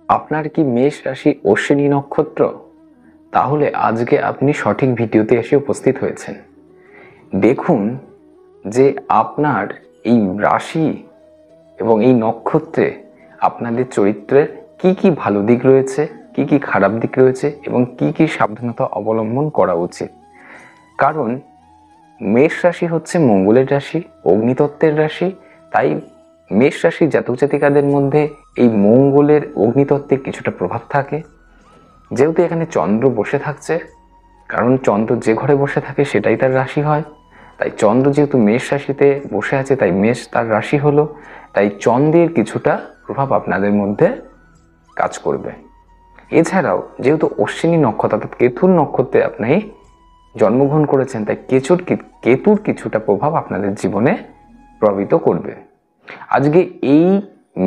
আপনার কি মেষ রাশি অশ্বিনী নক্ষত্র? তাহলে আজকে আপনি সঠিক ভিডিওতে এসে উপস্থিত হয়েছেন। দেখুন যে আপনার এই রাশি এবং এই নক্ষত্রে আপনাদের চরিত্রের কি কি ভালো দিক রয়েছে, কি কি খারাপ দিক রয়েছে এবং কি কি সাবধানতা অবলম্বন করা উচিত। কারণ মেষ রাশি হচ্ছে মঙ্গলের রাশি, অগ্নিতত্ত্বের রাশি। তাই মেষ রাশির জাতক জাতিকাদের মধ্যে এই মঙ্গলের অগ্নিতত্ত্বের কিছুটা প্রভাব থাকে। যেহেতু এখানে চন্দ্র বসে থাকছে, কারণ চন্দ্র যে ঘরে বসে থাকে সেটাই তার রাশি হয়। তাই চন্দ্র যেহেতু মেষ রাশিতে বসে আছে, তাই মেষ তার রাশি হলো। তাই চন্দ্রের কিছুটা প্রভাব আপনাদের মধ্যে কাজ করবে। এছাড়াও যেহেতু অশ্বিনী নক্ষত্র অর্থাৎ কেতুর নক্ষত্রে আপনি জন্মগ্রহণ করেছেন, তাই কেতুর কিছুটা প্রভাব আপনাদের জীবনে প্রভাবিত করবে। আজকে এই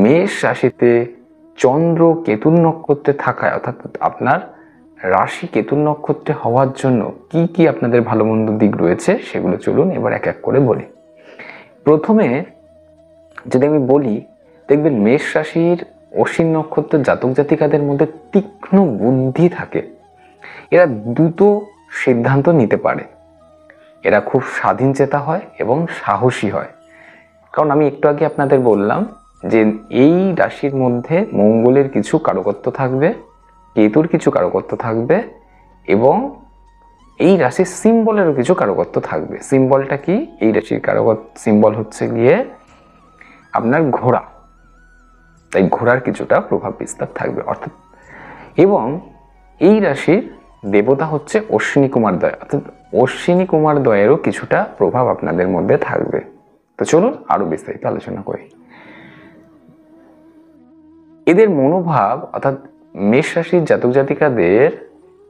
মেষ রাশিতে চন্দ্র কেতুর নক্ষত্রে থাকায়, অর্থাৎ আপনার রাশি কেতুর নক্ষত্রে হওয়ার জন্য কি কি আপনাদের ভালো মন্দ দিক রয়েছে সেগুলো চলুন এবার এক এক করে বলি। প্রথমে যদি আমি বলি, দেখবেন মেষ রাশির অশ্বিন নক্ষত্রের জাতক জাতিকাদের মধ্যে তীক্ষ্ণ বুদ্ধি থাকে। এরা দ্রুত সিদ্ধান্ত নিতে পারে। এরা খুব স্বাধীন চেতা হয় এবং সাহসী হয়। কারণ আমি একটু আগে আপনাদের বললাম যে এই রাশির মধ্যে মঙ্গলের কিছু কারকত্ব থাকবে, কেতুর কিছু কারকত্ব থাকবে এবং এই রাশির সিম্বলেরও কিছু কারকত্ব থাকবে। সিম্বলটা কি? এই রাশির সিম্বল হচ্ছে গিয়ে আপনার ঘোড়া। তাই ঘোড়ার কিছুটা প্রভাব বিস্তার থাকবে অর্থাৎ। এবং এই রাশির দেবতা হচ্ছে অশ্বিনী কুমার দ্বয়, অর্থাৎ অশ্বিনী কুমার দ্বয়েরও কিছুটা প্রভাব আপনাদের মধ্যে থাকবে। তো চলুন আরো বিস্তারিত আলোচনা করি। এদের মনোভাব অর্থাৎ মেষ রাশির জাতক জাতিকাদের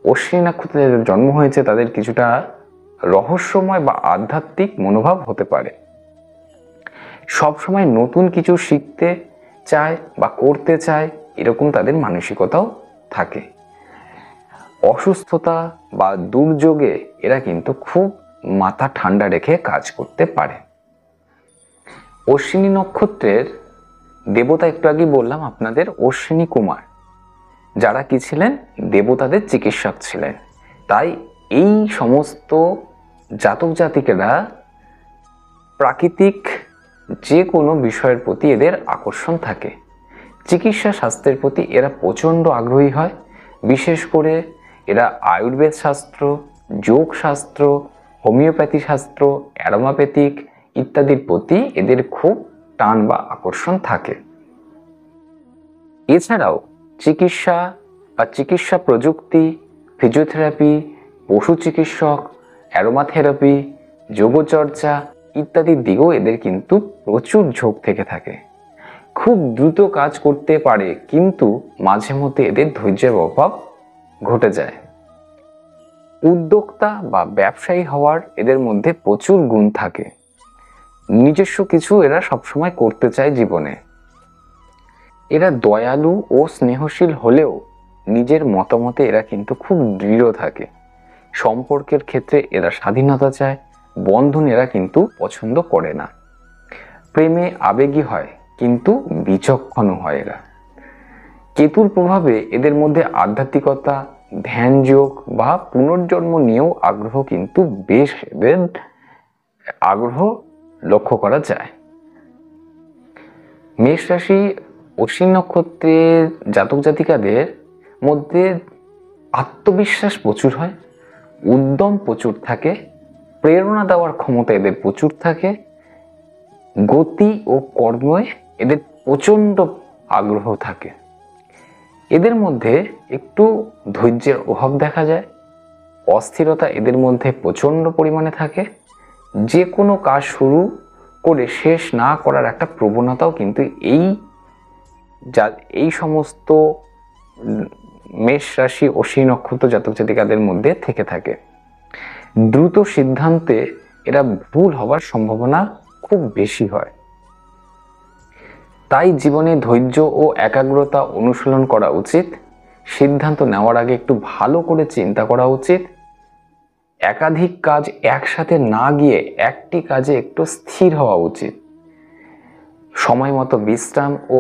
অশ্বিনী নক্ষত্রে যাদের জন্ম হয়েছে তাদের কিছুটা রহস্যময় বা আধ্যাত্মিক মনোভাব হতে পারে। সবসময় নতুন কিছু শিখতে চায় বা করতে চায়, এরকম তাদের মানসিকতাও থাকে। অসুস্থতা বা দুর্যোগে এরা কিন্তু খুব মাথা ঠান্ডা রেখে কাজ করতে পারে। অশ্বিনী নক্ষত্রের দেবতা একটু আগে বললাম আপনাদের অশ্বিনী কুমার, যারা কি ছিলেন? দেবতাদের চিকিৎসক ছিলেন। তাই এই সমস্ত জাতক জাতিকেরা প্রাকৃতিক যে কোনো বিষয়ের প্রতি এদের আকর্ষণ থাকে। চিকিৎসা শাস্ত্রের প্রতি এরা প্রচণ্ড আগ্রহী হয়। বিশেষ করে এরা আয়ুর্বেদ শাস্ত্র, যোগ শাস্ত্র, হোমিওপ্যাথি শাস্ত্র, অ্যারোমাপ্যাথিক ইত্যাদির প্রতি এদের খুব টান বা আকর্ষণ থাকে। এছাড়াও চিকিৎসা বা চিকিৎসা প্রযুক্তি, ফিজিওথেরাপি, পশু চিকিৎসক, অ্যারোমাথেরাপি, যোগচর্চা ইত্যাদির দিকেও এদের কিন্তু প্রচুর ঝোঁক থেকে থাকে। খুব দ্রুত কাজ করতে পারে, কিন্তু মাঝে মধ্যে এদের ধৈর্যের অভাব ঘটে যায়। উদ্যোক্তা বা ব্যবসায়ী হওয়ার এদের মধ্যে প্রচুর গুণ থাকে। নিজস্ব কিছু এরা সবসময় করতে চায় জীবনে। এরা দয়ালু ও স্নেহশীল হলেও নিজের মতামতে এরা কিন্তু খুব দৃঢ় থাকে। সম্পর্কের ক্ষেত্রে এরা স্বাধীনতা চায়, বন্ধন এরা কিন্তু পছন্দ করে না। প্রেমে আবেগী হয় কিন্তু বিচক্ষণ হয় এরা। কেতুর প্রভাবে এদের মধ্যে আধ্যাত্মিকতা, ধ্যান যোগ বা পুনর্জন্ম নিয়েও আগ্রহ কিন্তু বেশ এদের আগ্রহ লক্ষ্য করা যায়। মেষ রাশি অশ্বিনী নক্ষত্রের জাতক জাতিকাদের মধ্যে আত্মবিশ্বাস প্রচুর হয়, উদ্যম প্রচুর থাকে, প্রেরণা দেওয়ার ক্ষমতা এদের প্রচুর থাকে, গতি ও কর্মে এদের প্রচণ্ড আগ্রহ থাকে। এদের মধ্যে একটু ধৈর্যের অভাব দেখা যায়, অস্থিরতা এদের মধ্যে প্রচণ্ড পরিমাণে থাকে। যে কোনো কাজ শুরু করে শেষ না করার একটা প্রবণতাও কিন্তু এই সমস্ত মেষ রাশি অশ্বিনী নক্ষত্র জাতক জাতিকাদের মধ্যে থেকে থাকে। দ্রুত সিদ্ধান্তে এরা ভুল হওয়ার সম্ভাবনা খুব বেশি হয়। তাই জীবনে ধৈর্য ও একাগ্রতা অনুশীলন করা উচিত। সিদ্ধান্ত নেওয়ার আগে একটু ভালো করে চিন্তা করা উচিত। একাধিক কাজ একসাথে না গিয়ে একটি কাজে একটু স্থির হওয়া উচিত। সময় মতো বিশ্রাম ও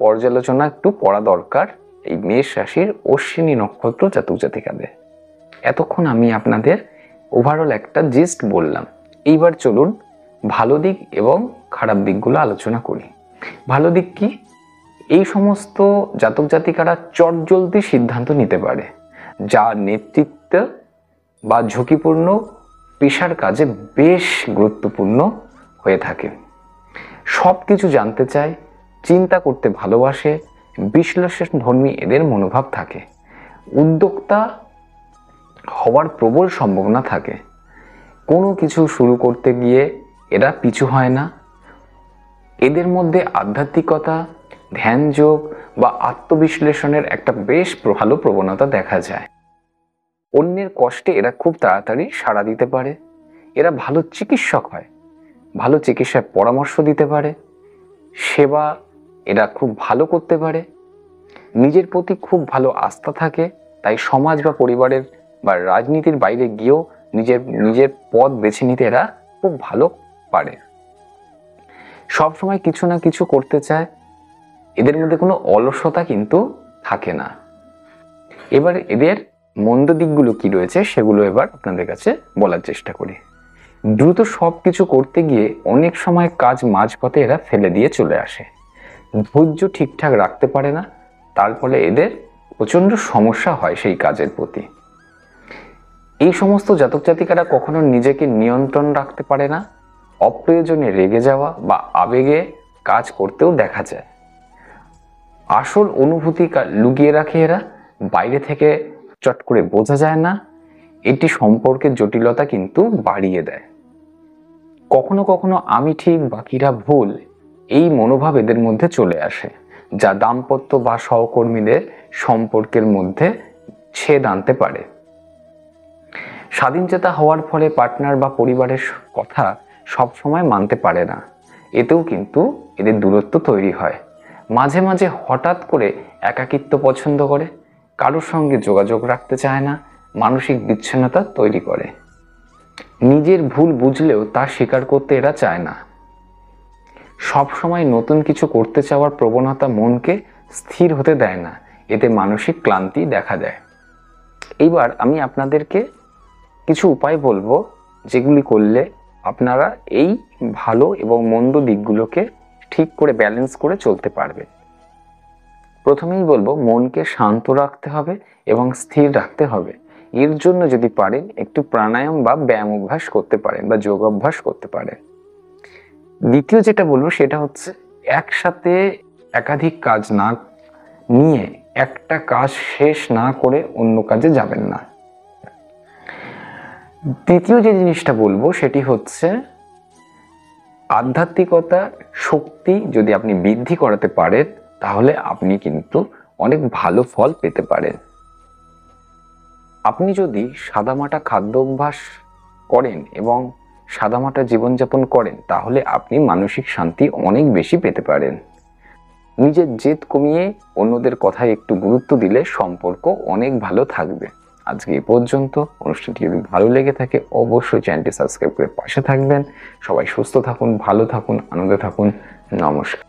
পর্যালোচনা একটু করা দরকার এই মেষ রাশির অশ্বিনী নক্ষত্র জাতক জাতিকাদের। এতক্ষণ আমি আপনাদের ওভারঅল একটা জিস্ট বললাম। এইবার চলুন ভালো দিক এবং খারাপ দিকগুলো আলোচনা করি। ভালো দিক কি? এই সমস্ত জাতক জাতিকারা চটজলদি সিদ্ধান্ত নিতে পারে, যা নেতৃত্ব বা ঝুঁকিপূর্ণ পেশার কাজে বেশ গুরুত্বপূর্ণ হয়ে থাকে। সব কিছু জানতে চায়, চিন্তা করতে ভালোবাসে, বিশ্লেষণধর্মী এদের মনোভাব থাকে। উদ্যোক্তা হওয়ার প্রবল সম্ভাবনা থাকে। কোনো কিছু শুরু করতে গিয়ে এরা পিছু হয় না। এদের মধ্যে আধ্যাত্মিকতা, ধ্যানযোগ বা আত্মবিশ্লেষণের একটা বেশ ভালো প্রবণতা দেখা যায়। অন্যের কষ্টে এরা খুব তাড়াতাড়ি সাড়া দিতে পারে। এরা ভালো চিকিৎসক হয়, ভালো চিকিৎসার পরামর্শ দিতে পারে, সেবা এরা খুব ভালো করতে পারে। নিজের প্রতি খুব ভালো আস্থা থাকে, তাই সমাজ বা পরিবারের বা রাজনীতির বাইরে গিয়েও নিজের পথ বেছে নিতে এরা খুব ভালো পারে। সবসময় কিছু না কিছু করতে চায়। এদের মধ্যে কোনো অলসতা কিন্তু থাকে না। এবার এদের মন্দ দিকগুলো কি রয়েছে সেগুলো এবার আপনাদের কাছে বলার চেষ্টা করি। দ্রুত সব কিছু করতে গিয়ে অনেক সময় কাজ মাঝপথে এরা ফেলে দিয়ে চলে আসে। ধৈর্য ঠিকঠাক রাখতে পারে না, তার ফলে এদের প্রচণ্ড সমস্যা হয় সেই কাজের প্রতি। এই সমস্ত জাতক জাতিকারা কখনো নিজেকে নিয়ন্ত্রণ রাখতে পারে না। অপ্রয়োজনে রেগে যাওয়া বা আবেগে কাজ করতেও দেখা যায়। আসল অনুভূতি লুকিয়ে রাখে এরা, বাইরে থেকে চট করে বোঝা যায় না। এটি সম্পর্কের জটিলতা কিন্তু বাড়িয়ে দেয়। কখনো কখনো আমি ঠিক বাকিরা ভুল, এই মনোভাব এদের মধ্যে চলে আসে, যা দাম্পত্য বা সহকর্মীদের সম্পর্কের মধ্যে ছেদ আনতে পারে। স্বাধীনচেতা হওয়ার ফলে পার্টনার বা পরিবারের কথা সবসময় মানতে পারে না। এতেও কিন্তু এদের দূরত্ব তৈরি হয়। মাঝে মাঝে হঠাৎ করে একাকিত্ব পছন্দ করে, কারোর সঙ্গে যোগাযোগ রাখতে চায় না, মানসিক বিচ্ছিন্নতা তৈরি করে। নিজের ভুল বুঝলেও তা স্বীকার করতে এরা চায় না। সবসময় নতুন কিছু করতে চাওয়ার প্রবণতা মনকে স্থির হতে দেয় না, এতে মানসিক ক্লান্তি দেখা দেয়। এইবার আমি আপনাদেরকে কিছু উপায় বলবো, যেগুলি করলে আপনারা এই ভালো এবং মন্দ দিকগুলোকে ঠিক করে ব্যালেন্স করে চলতে পারবেন। প্রথমেই বলবো, মনকে শান্ত রাখতে হবে এবং স্থির রাখতে হবে। এর জন্য যদি পারেন একটু প্রাণায়াম বা ব্যায়াম অভ্যাস করতে পারেন বা যোগ অভ্যাস করতে পারেন। দ্বিতীয় যেটা বলবো সেটা হচ্ছে, একসাথে একাধিক কাজ না নিয়ে একটা কাজ শেষ না করে অন্য কাজে যাবেন না। তৃতীয় যে জিনিসটা বলবো সেটি হচ্ছে, আধ্যাত্মিকতা শক্তি যদি আপনি বৃদ্ধি করাতে পারেন তাহলে আপনি কিন্তু অনেক ভালো ফল পেতে পারেন। আপনি যদি সাদামাটা খাদ্য অভ্যাস করেন এবং সাদামাটা জীবনযাপন করেন তাহলে আপনি মানসিক শান্তি অনেক বেশি পেতে পারেন। নিজের জেদ কমিয়ে অন্যদের কথায় একটু গুরুত্ব দিলে সম্পর্ক অনেক ভালো থাকবে। আজকে এই পর্যন্ত। অনুষ্ঠানটি যদি ভালো লেগে থাকে অবশ্যই চ্যানেলটি সাবস্ক্রাইব করে পাশে থাকবেন। সবাই সুস্থ থাকুন, ভালো থাকুন, আনন্দে থাকুন। নমস্কার।